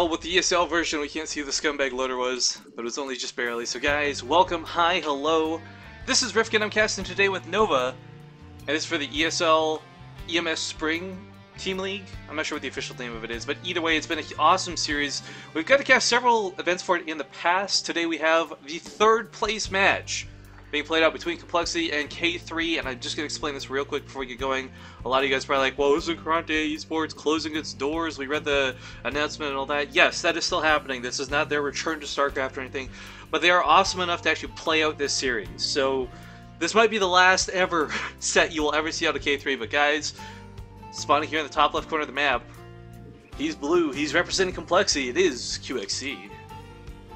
Well, with the ESL version, we can't see who the scumbag loader was, but it was only just barely. So guys, welcome, hi, hello. This is Rifkin, I'm casting today with Nova, and it's for the EMS Spring Team League. I'm not sure what the official name of it is, but either way, it's been an awesome series. We've got to cast several events for it in the past. Today we have the third place match being played out between Complexity and K3, and I'm just going to explain this real quick before we get going. A lot of you guys are probably like, well, isn't Karate Esports closing its doors? We read the announcement and all that. Yes, that is still happening. This is not their return to StarCraft or anything, but they are awesome enough to actually play out this series. So this might be the last ever set you will ever see out of K3, but guys, spawning here in the top left corner of the map, he's blue, he's representing Complexity, it is QXC.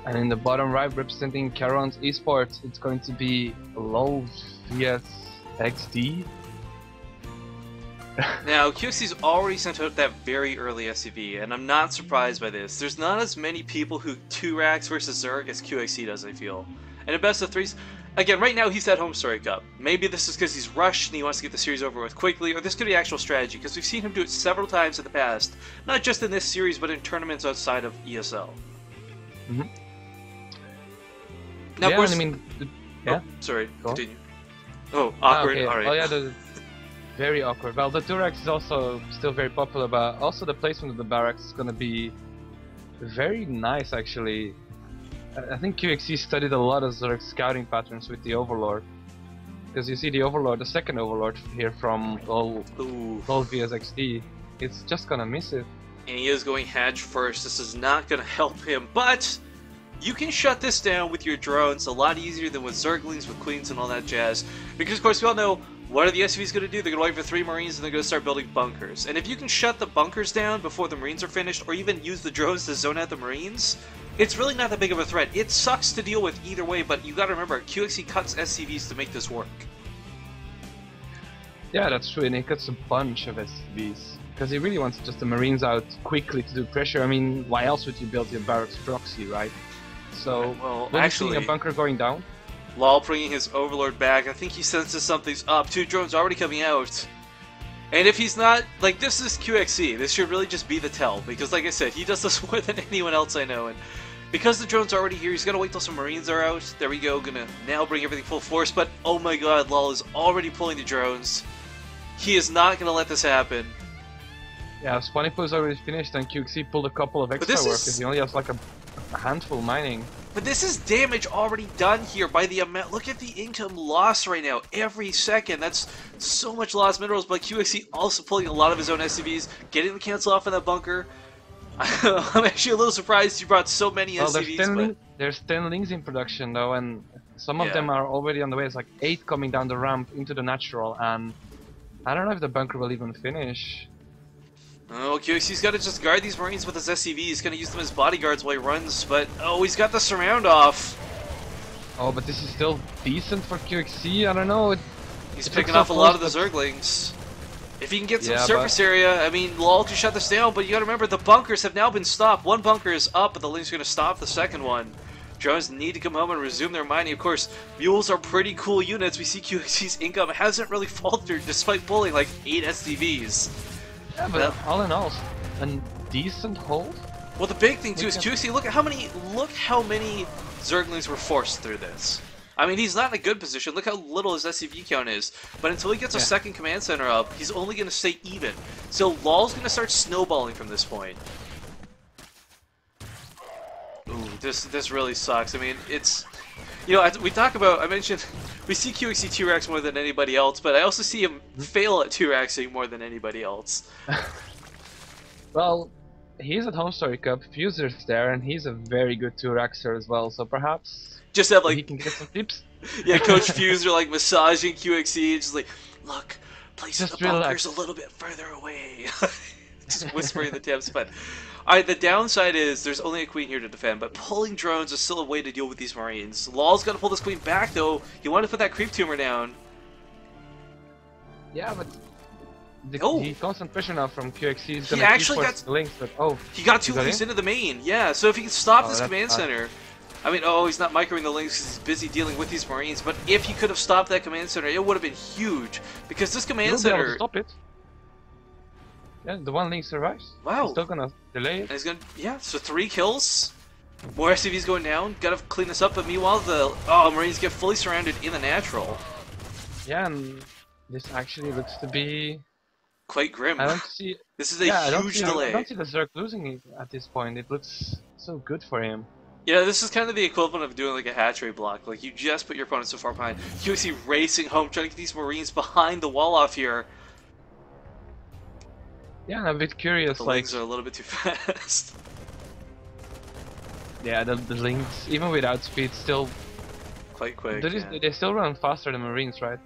And in the bottom right, representing Caron's Esports, it's going to be low vsxD. Now, QXC's already sent out that very early SCV, and I'm not surprised by this. There's not as many people who 2-racks versus Zerg as QXC does, I feel. And in best of threes, again, right now he's at Home Story Cup. Maybe this is because he's rushed and he wants to get the series over with quickly, or this could be actual strategy, because we've seen him do it several times in the past. Not just in this series, but in tournaments outside of ESL. Mm-hmm. Now, yeah, of course, I mean, yeah. Oh, sorry, Go on. continue. Oh, awkward. Okay. Alright. Oh yeah, very awkward. Well, the Durex is also still very popular, but also the placement of the barracks is going to be very nice, actually. I think QXC studied a lot of Zerg scouting patterns with the Overlord. Because you see the Overlord, the second Overlord here from all vsxD, it's just going to miss it. And he is going hatch first. This is not going to help him, but you can shut this down with your drones a lot easier than with Zerglings, with Queens, and all that jazz. Because, of course, we all know, what are the SCVs going to do? They're going to wait for 3 Marines and they're going to start building bunkers. And if you can shut the bunkers down before the Marines are finished, or even use the drones to zone out the Marines, it's really not that big of a threat. It sucks to deal with either way, but you got to remember, QXC cuts SCVs to make this work. Yeah, that's true, and he cuts a bunch of SCVs. Because he really wants just the Marines out quickly to do pressure. I mean, why else would you build your barracks proxy, right? So, well, when actually, you see a bunker going down? Lol bringing his Overlord back, I think he senses something's up. 2 drones already coming out. And if he's not, like, this is QXC, this should really just be the tell. Because, like I said, he does this more than anyone else I know. And because the drone's already here, he's gonna wait till some Marines are out. There we go, gonna now bring everything full force. But, oh my god, Lol is already pulling the drones. He is not gonna let this happen. Yeah, Spawning is already finished, and QXC pulled a couple of extra workers. He only has like a handful mining. But this is damage already done here by the amount. Look at the income loss right now. Every second, that's so much lost minerals. But QXC also pulling a lot of his own SCVs, getting the cancel off in that bunker. I'm actually a little surprised you brought so many SCVs. There's 10 links in production though, and some of them are already on the way. It's like 8 coming down the ramp into the natural, and I don't know if the bunker will even finish. Oh, QXC's got to just guard these Marines with his SCV. He's going to use them as bodyguards while he runs, but oh, he's got the surround off. Oh, but this is still decent for QXC. I don't know. He's picking off a lot of the Zerglings. If he can get some surface area, I mean, Lol can shut this down, but you got to remember the bunkers have now been stopped. One bunker is up, but the Ling's going to stop the second one. Drones need to come home and resume their mining. Of course, mules are pretty cool units. We see QXC's income hasn't really faltered despite pulling like 8 SCVs. Yeah, but all in all, a decent hold. Well, the big thing too is QXC. Look how many Zerglings were forced through this. I mean, he's not in a good position. Look how little his SCV count is. But until he gets a second command center up, he's only going to stay even. So Lol's going to start snowballing from this point. Ooh, this really sucks. I mean, it's, you know, we talk about, I mentioned, we see QXC 2-racks more than anybody else, but I also see him fail at 2-racksing more than anybody else. Well, he's at Home Story Cup, Fuser's there, and he's a very good 2-rackser as well, so perhaps just have, like, he can get some tips. Yeah, Coach Fuser, like, massaging QXC, just like, look, place the bunkers a little bit further away. Just whispering the tips, but alright, the downside is there's only a queen here to defend, but pulling drones is still a way to deal with these Marines. Lol's got to pull this queen back, though. He wanted to put that creep tumor down. Yeah, but the constant pressure now from QXC is going to keep force the links, but he got 2 links into the main. Yeah, so if he can stop this command center, I mean, he's not microing the links because he's busy dealing with these Marines, but if he could have stopped that command center, it would have been huge, because this command center... Stop it. Yeah, the one link survives. Wow. He's still gonna delay it. And he's gonna, yeah, so 3 kills. More SCVs going down. Gotta clean this up, but meanwhile Marines get fully surrounded in the natural. Yeah, and this actually looks to be quite grim. I don't see. This is a huge delay. I don't see the Zerg losing it at this point. It looks so good for him. Yeah, this is kind of the equivalent of doing like a hatchery block. Like you just put your opponent so far behind. QXC racing home, trying to get these Marines behind the wall off here. Yeah, I'm a bit curious. The links are a little bit too fast. Yeah, the links, even without speed, still quite quick. They still run faster than Marines, right?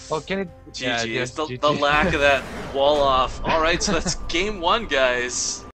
Oh, can it? GG. Yeah, the lack of that wall off. All right, so that's game 1, guys.